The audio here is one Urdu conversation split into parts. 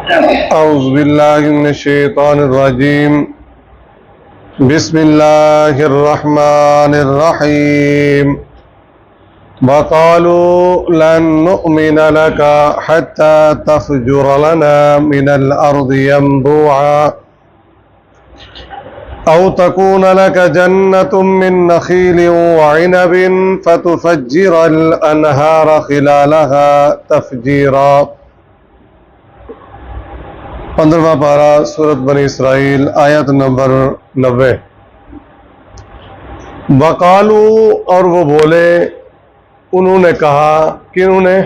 اعوذ باللہ من الشیطان الرجیم بسم اللہ الرحمن الرحیم وقالوا لن نؤمن لك حتى تفجر لنا من الأرض ينبوعا أو تكون لك جنة من نخيل وعنب فتفجر الأنهار خلالها تفجيرا 15واں پارہ سورۃ بنی اسرائیل آیت نمبر 90۔ وقالو، اور وہ بولے، انہوں نے کہا، کنہوں نے؟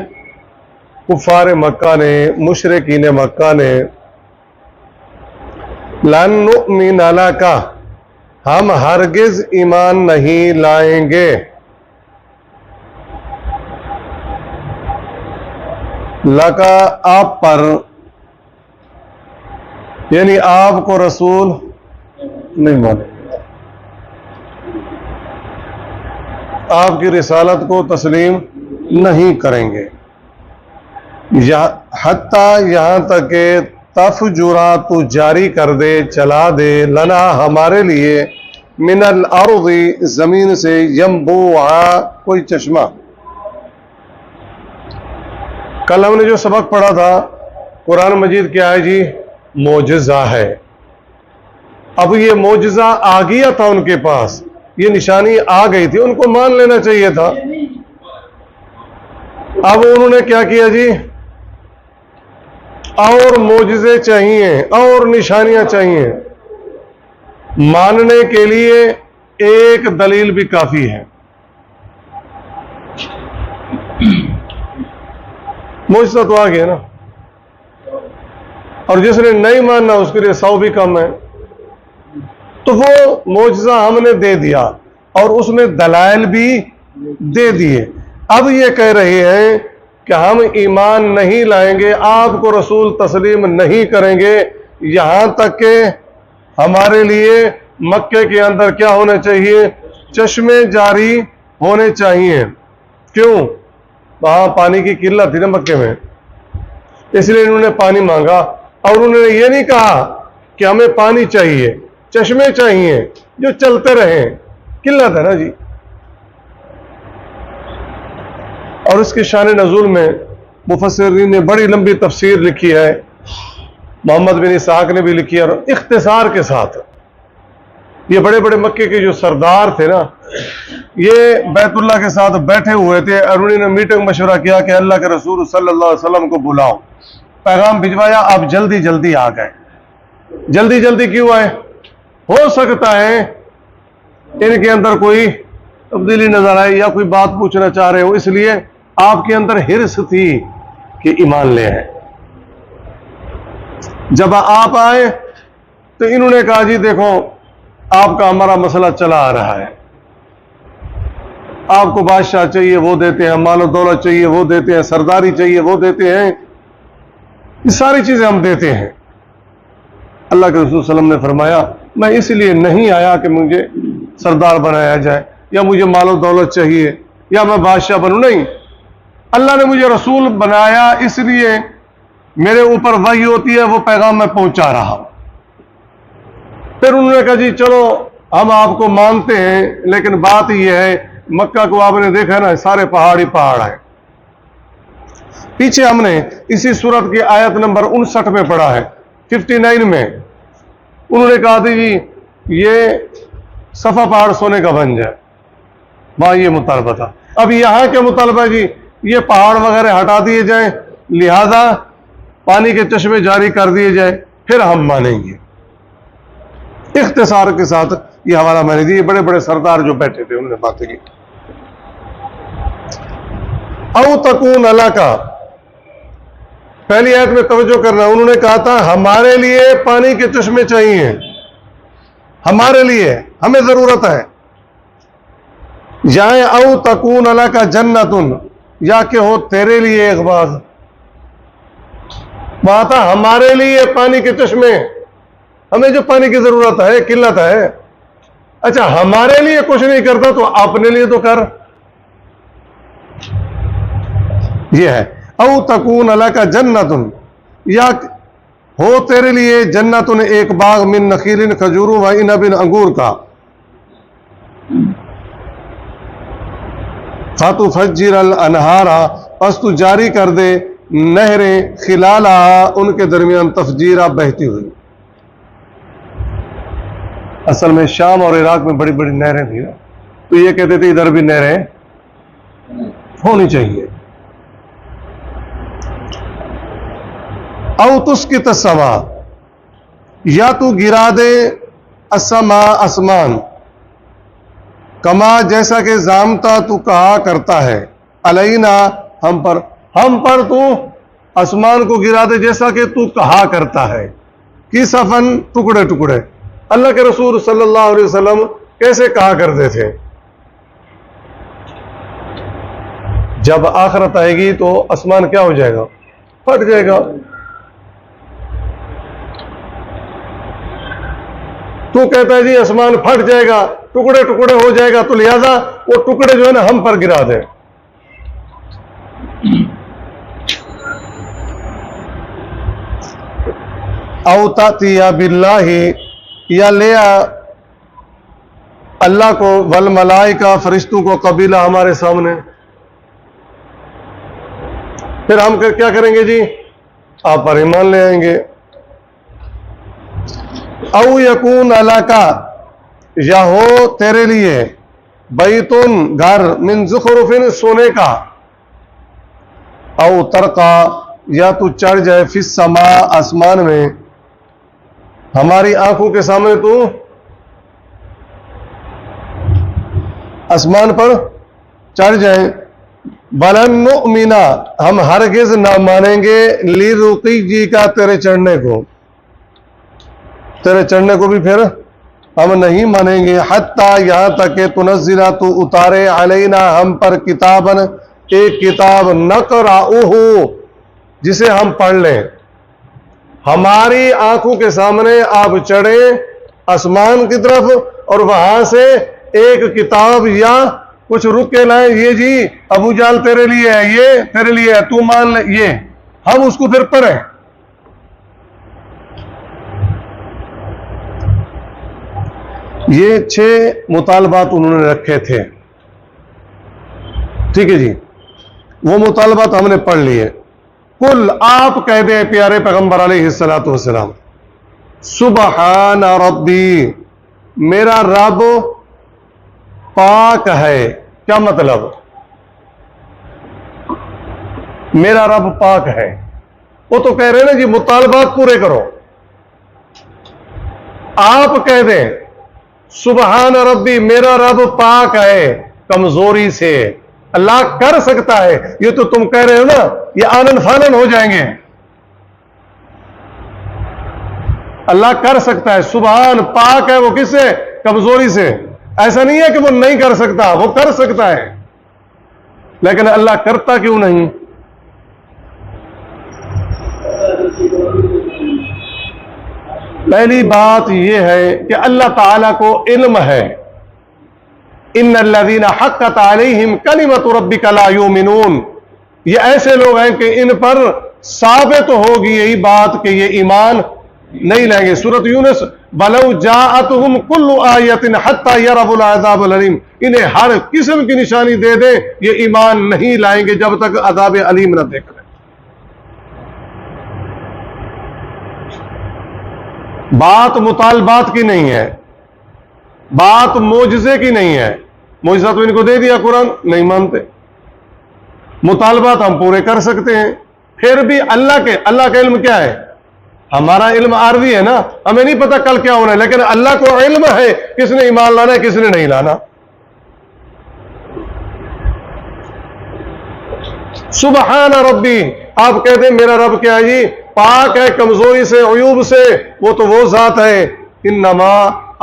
کفار مکہ نے، مشرکین مکہ نے، لن نؤمن لک، ہم ہرگز ایمان نہیں لائیں گے، لکا، آپ پر، یعنی آپ کو رسول نہیں مانیں گے، آپ کی رسالت کو تسلیم نہیں کریں گے، حتیٰ یہاں تک کہ تفجرا، تو جاری کر دے، چلا دے، لنا، ہمارے لیے، من الارض، زمین سے، ینبوعا، کوئی چشمہ۔ کل ہم نے جو سبق پڑھا تھا، قرآن مجید کیا ہے جی؟ معجزہ ہے۔ اب یہ معجزہ آ گیا تھا ان کے پاس، یہ نشانی آ گئی تھی، ان کو مان لینا چاہیے تھا۔ اب انہوں نے کیا کیا جی؟ اور معجزے چاہیے، اور نشانیاں چاہیے۔ ماننے کے لیے ایک دلیل بھی کافی ہے۔ معجزہ تو آ گیا نا، اور جس نے نہیں ماننا اس کے لیے 100 بھی کم ہے۔ تو وہ معجزہ ہم نے دے دیا، اور اس میں دلائل بھی دے دیے۔ اب یہ کہہ رہے ہیں کہ ہم ایمان نہیں لائیں گے، آپ کو رسول تسلیم نہیں کریں گے، یہاں تک کہ ہمارے لیے مکے کے اندر کیا ہونا چاہیے؟ چشمے جاری ہونے چاہیے۔ کیوں؟ وہاں پانی کی قلت تھی نا مکے میں، اس لیے انہوں نے پانی مانگا، اور انہوں نے یہ نہیں کہا کہ ہمیں پانی چاہیے، چشمے چاہیے جو چلتے رہیں، قلت ہے نا جی۔ اور اس کی شان نزول میں مفسرین نے بڑی لمبی تفسیر لکھی ہے، محمد بن اسحاق نے بھی لکھی ہے، اور اختصار کے ساتھ۔ یہ بڑے بڑے مکے کے جو سردار تھے نا، یہ بیت اللہ کے ساتھ بیٹھے ہوئے تھے، اور انہوں نے میٹنگ مشورہ کیا کہ اللہ کے رسول صلی اللہ علیہ وسلم کو بلاؤ، پیغام بھجوایا، آپ جلدی جلدی آ گئے۔ جلدی جلدی کیوں آئے؟ ہو سکتا ہے ان کے اندر کوئی تبدیلی نظر آئے، یا کوئی بات پوچھنا چاہ رہے ہو، اس لیے آپ کے اندر حرص تھی کہ ایمان لے آئے۔ جب آپ آئے تو انہوں نے کہا جی دیکھو، آپ کا ہمارا مسئلہ چلا آ رہا ہے، آپ کو بادشاہ چاہیے وہ دیتے ہیں، مال و دولت چاہیے وہ دیتے ہیں، سرداری چاہیے وہ دیتے ہیں، یہ ساری چیزیں ہم دیتے ہیں۔ اللہ کے رسول صلی اللہ علیہ وسلم نے فرمایا، میں اس لیے نہیں آیا کہ مجھے سردار بنایا جائے، یا مجھے مال و دولت چاہیے، یا میں بادشاہ بنوں، نہیں، اللہ نے مجھے رسول بنایا، اس لیے میرے اوپر وحی ہوتی ہے، وہ پیغام میں پہنچا رہا ہوں۔ پھر انہوں نے کہا جی چلو ہم آپ کو مانتے ہیں، لیکن بات یہ ہے، مکہ کو آپ نے دیکھا نا، سارے پہاڑ ہی پہاڑ ہیں۔ پیچھے ہم نے اسی سورت کی آیت نمبر 59 میں پڑھا ہے، 59 میں انہوں نے کہا تھی جی یہ صفا پہاڑ سونے کا بن جائے، وہاں یہ مطالبہ تھا۔ اب یہاں کیا مطالبہ ہے جی؟ یہ پہاڑ وغیرہ ہٹا دیے جائیں، لہذا پانی کے چشمے جاری کر دیے جائے، پھر ہم مانیں گے۔ اختصار کے ساتھ یہ حوالہ میں نے دی، بڑے بڑے سردار جو بیٹھے تھے انہوں نے باتیں کی۔ او تکون لک، پہلی آیت میں توجہ کرنا، انہوں نے کہا تھا ہمارے لیے پانی کے چشمے چاہیے، ہمارے لیے، ہمیں ضرورت ہے۔ یا او تکون لک جنت، یا کہ ہو تیرے لیے ایک باغ، وہاں تھا ہمارے لیے پانی کے چشمے، ہمیں جو پانی کی ضرورت ہے، قلت ہے، اچھا ہمارے لیے کچھ نہیں کرتا تو اپنے لیے تو کر۔ یہ ہے او تکون لک جنت، یا ہو تیرے لیے جنتن ایک باغ من نخیل کھجوروں و عنب انگور کا، فتفجر الانہار پس تو جاری کر دے نہریں خلالہ ان کے درمیان تفجیرہ بہتی ہوئی۔ اصل میں شام اور عراق میں بڑی بڑی نہریں تھیں، تو یہ کہتے تھے ادھر بھی نہریں ہونی چاہیے۔ او تسقط السماء، یا تو گرا دے السماء آسمان، کما جیسا کہ زامتا تو کہا کرتا ہے، علینا ہم پر تو آسمان کو گرا دے جیسا کہ تو کہا کرتا ہے، کسفن ٹکڑے ٹکڑے۔ اللہ کے رسول صلی اللہ علیہ وسلم کیسے کہا کرتے تھے؟ جب آخرت آئے گی تو آسمان کیا ہو جائے گا؟ پھٹ جائے گا۔ تو کہتا ہے جی آسمان پھٹ جائے گا، ٹکڑے ٹکڑے ہو جائے گا، تو لہذا وہ ٹکڑے جو ہے نا ہم پر گرا دیں۔ او تاتی باللہ، یا لیا اللہ کو، والملائکہ فرشتوں کو، قبیلہ ہمارے سامنے، پھر ہم کیا کریں گے جی؟ آپ پر ایمان لے آئیں گے۔ او یکون علاقہ، یا ہو تیرے لیے بیتن گھر، من زخرف سونے کا، او ترقا، یا تو چڑھ جائے فی السماء آسمان میں، ہماری آنکھوں کے سامنے تو آسمان پر چڑھ جائیں۔ بلن نؤمن، ہم ہرگز نہ مانیں گے لرقی کا، تیرے چڑھنے کو، تیرے چڑھنے کو بھی پھر ہم نہیں مانیں گے، حتیٰ یہاں تک کہ تنزلہ تو اتارے، علینا ہم پر، کتابن ایک کتاب، نقرأہ جسے ہم پڑھ لیں۔ ہماری آنکھوں کے سامنے آپ چڑھیں آسمان کی طرف، اور وہاں سے ایک کتاب یا کچھ رک کے لائیں، یہ جی ابو جال تیرے لیے ہے، یہ تیرے لیے ہے، تو مان لے، یہ ہم اس کو پھر پڑھیں۔ یہ 6 مطالبات انہوں نے رکھے تھے، ٹھیک ہے جی، وہ مطالبات ہم نے پڑھ لیے۔ کل، آپ کہہ دیں پیارے پیغمبر علیہ الصلوۃ والسلام، سبحان ربی، میرا رب پاک ہے۔ کیا مطلب؟ میرا رب پاک ہے، وہ تو کہہ رہے ہیں نا جی مطالبات پورے کرو۔ آپ کہہ دیں سبحان ربی، میرا رب پاک ہے کمزوری سے، اللہ کر سکتا ہے۔ یہ تو تم کہہ رہے ہو نا، یہ آنن فانن ہو جائیں گے۔ اللہ کر سکتا ہے، سبحان، پاک ہے وہ کس سے؟ کمزوری سے۔ ایسا نہیں ہے کہ وہ نہیں کر سکتا، وہ کر سکتا ہے، لیکن اللہ کرتا کیوں نہیں؟ پہلی بات یہ ہے کہ اللہ تعالیٰ کو علم ہے، ان الذین حقت علیہم کلمۃ ربک لا یؤمنون، یہ ایسے لوگ ہیں کہ ان پر ثابت ہوگی یہی بات کہ یہ ایمان نہیں لائیں گے۔ سورۃ یونس، وَلَوْ جَاءَتْهُمْ كُلُّ آیَةٍ حَتَّى يَرَوْا الْعَذَابَ الْأَلِيمَ، انہیں ہر قسم کی نشانی دے دیں، یہ ایمان نہیں لائیں گے جب تک عذاب علیم نہ دیکھ لیں۔ بات مطالبات کی نہیں ہے، بات معجزے کی نہیں ہے۔ معجزہ تو ان کو دے دیا قرآن، نہیں مانتے۔ مطالبات ہم پورے کر سکتے ہیں، پھر بھی اللہ کا علم کیا ہے؟ ہمارا علم عارضی ہے نا، ہمیں نہیں پتا کل کیا ہونا ہے، لیکن اللہ کو علم ہے کس نے ایمان لانا ہے، کس نے نہیں لانا۔ سبحان ربی، آپ کہتے ہیں میرا رب کیا ہے جی؟ پاک ہے کمزوری سے، عیوب سے، وہ تو وہ ذات ہے، انما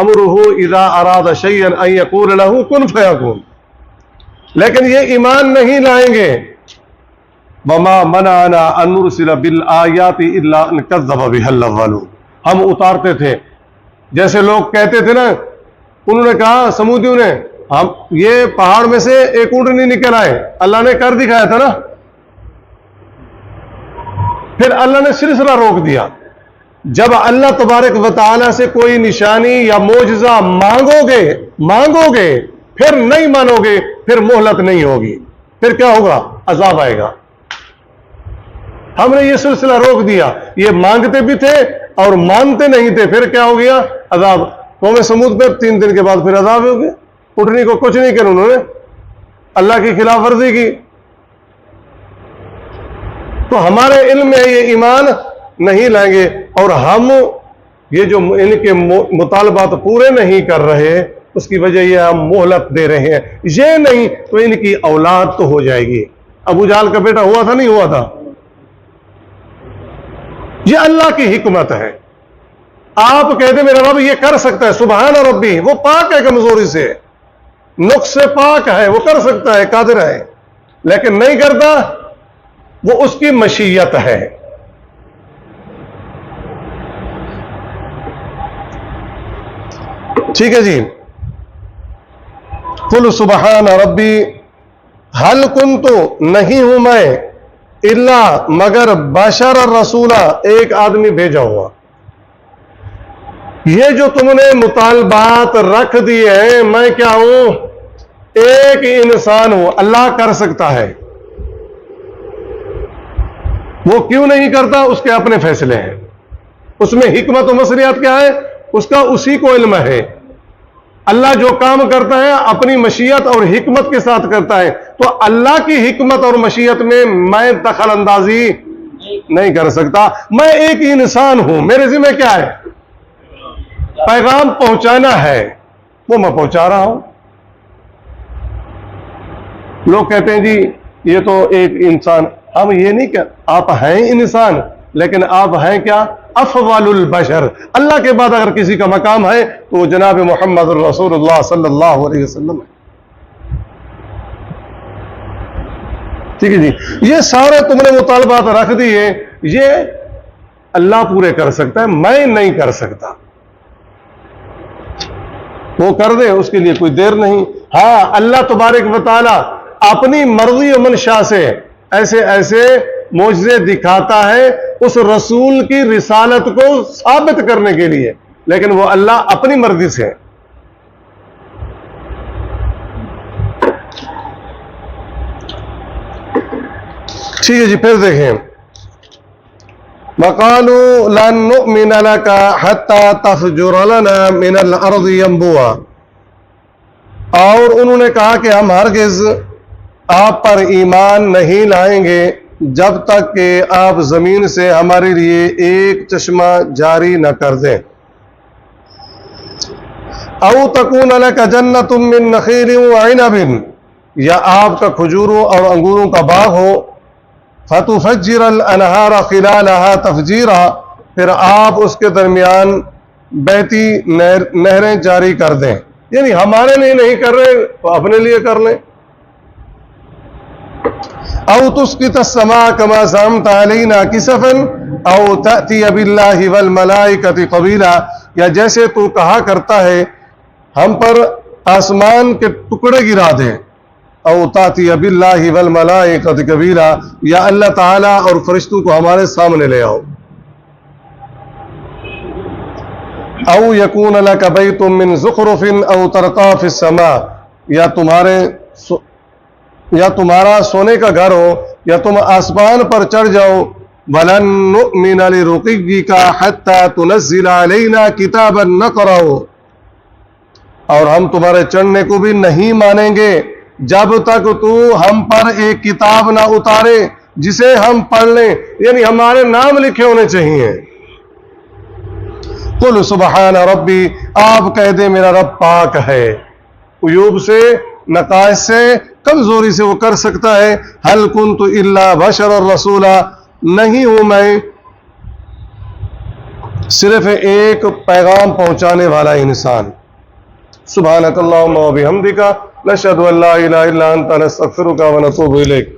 امرہ اذا اراد شیئا ان یقول له کن فیکون، لیکن یہ ایمان نہیں لائیں گے۔ وما منعنا ان نرسل بالآیات الا ان کذب بها الاولون، ہم اتارتے تھے، جیسے لوگ کہتے تھے نا، انہوں نے کہا سمودیوں نے، ہم یہ پہاڑ میں سے ایک اونٹنی نکل آئے، اللہ نے کر دکھایا تھا نا، پھر اللہ نے سلسلہ روک دیا، جب اللہ تبارک و تعالی سے کوئی نشانی یا معجزہ مانگو گے پھر نہیں مانو گے، پھر مہلت نہیں ہوگی، پھر کیا ہوگا؟ عذاب آئے گا۔ ہم نے یہ سلسلہ روک دیا، یہ مانگتے بھی تھے اور مانتے نہیں تھے، پھر کیا ہو گیا؟ عذاب۔ قوم سمود پہ 3 دن کے بعد پھر عذاب ہو گیا، اٹھنے کو کچھ نہیں کیا، انہوں نے اللہ کی خلاف ورزی کی۔ تو ہمارے علم میں یہ ایمان نہیں لائیں گے، اور ہم یہ جو ان کے مطالبات پورے نہیں کر رہے، اس کی وجہ یہ ہم مہلت دے رہے ہیں، یہ نہیں تو ان کی اولاد تو ہو جائے گی۔ ابو جہل کا بیٹا ہوا تھا نہیں ہوا تھا؟ یہ اللہ کی حکمت ہے۔ آپ کہتے میرا رب یہ کر سکتا ہے، سبحان ربی، وہ پاک ہے کمزوری سے، نقص سے پاک ہے، وہ کر سکتا ہے، قادر ہے، لیکن نہیں کرتا، وہ اس کی مشیت ہے۔ ٹھیک ہے جی۔ قل سبحان ربی حل کنت، نہیں ہوں میں، الا مگر بشر الرسولہ، ایک آدمی بھیجا ہوا۔ یہ جو تم نے مطالبات رکھ دیے ہیں، میں کیا ہوں؟ ایک انسان ہوں، اللہ کر سکتا ہے، وہ کیوں نہیں کرتا؟ اس کے اپنے فیصلے ہیں، اس میں حکمت و مصلحت کیا ہے؟ اس کا اسی کو علم ہے۔ اللہ جو کام کرتا ہے اپنی مشیت اور حکمت کے ساتھ کرتا ہے، تو اللہ کی حکمت اور مشیت میں دخل اندازی نہیں کر سکتا۔ میں ایک انسان ہوں، میرے ذمہ کیا ہے؟ پیغام پہنچانا ہے، وہ میں پہنچا رہا ہوں۔ لوگ کہتے ہیں جی یہ تو ایک انسان، ہم یہ نہیں کہ آپ ہیں انسان، لیکن آپ ہیں کیا؟ افضل البشر۔ اللہ کے بعد اگر کسی کا مقام ہے تو وہ جناب محمد رسول اللہ صلی اللہ علیہ وسلم ہے۔ ٹھیک ہے جی۔ یہ سارے تم نے مطالبات رکھ دیے، یہ اللہ پورے کر سکتا ہے، میں نہیں کر سکتا۔ وہ کر دے، اس کے لیے کوئی دیر نہیں۔ ہاں، اللہ تبارک و تعالی اپنی مرضی و منشا سے ایسے ایسے معجزے دکھاتا ہے اس رسول کی رسالت کو ثابت کرنے کے لیے، لیکن وہ اللہ اپنی مرضی سے۔ ٹھیک ہے جی، پھر دیکھیں، وَقَالُوا لَن نُؤْمِنَ لَكَ حَتَّى تَفْجُرَ لَنَا مِنَ الْأَرْضِ يَنبُوعًا، اور انہوں نے کہا کہ ہم ہرگز آپ پر ایمان نہیں لائیں گے جب تک کہ آپ زمین سے ہمارے لیے ایک چشمہ جاری نہ کر دیں۔ او تکون لک جنت من نخیل وعنب، یا آپ کا کھجوروں اور انگوروں کا باغ ہو، فتفجر الانہار خلالها تفجیرا، پھر آپ اس کے درمیان بہتی نہریں جاری کر دیں۔ یعنی ہمارے لیے نہیں کر رہے تو اپنے لیے کر لیں۔ او تسقط السماء كما زعمت علينا كسفا او تأتي بالله والملائكة قبيلا، یا جیسے تو کہا کرتا ہے ہم پر آسمان کے ٹکڑے گرا دیں، او تأتي بالله والملائكة قبيلا، یا اللہ تعالی اور فرشتوں کو ہمارے سامنے لے آؤ۔ او يكون لك بيت من زخرف او ترقى في السماء، یا تمہارا سونے کا گھر ہو، یا تم آسمان پر چڑھ جاؤ۔ وَلَن نُؤْمِنَ لِرُقِيِّكَ حَتَّى تُنَزِّلَ عَلَيْنَا كِتَابًا نَقْرَؤُهُ، اور ہم تمہارے چڑھنے کو بھی نہیں مانیں گے جب تک تو ہم پر ایک کتاب نہ اتارے جسے ہم پڑھ لیں، یعنی ہمارے نام لکھے ہونے چاہیے۔ قُلْ سُبْحَانَ رَبِّي، آپ کہہ دیں میرا رب پاک ہے، عیوب سے، نقائص سے، کمزوری سے وہ کر سکتا ہے۔ حل کنت الا بشر الرسول، نہیں ہوں میں صرف ایک پیغام پہنچانے والا انسان۔ سبحانک اللہم و بحمدک، نشہد ان لا الہ الا انت، نستغفرک و نتوب الیک۔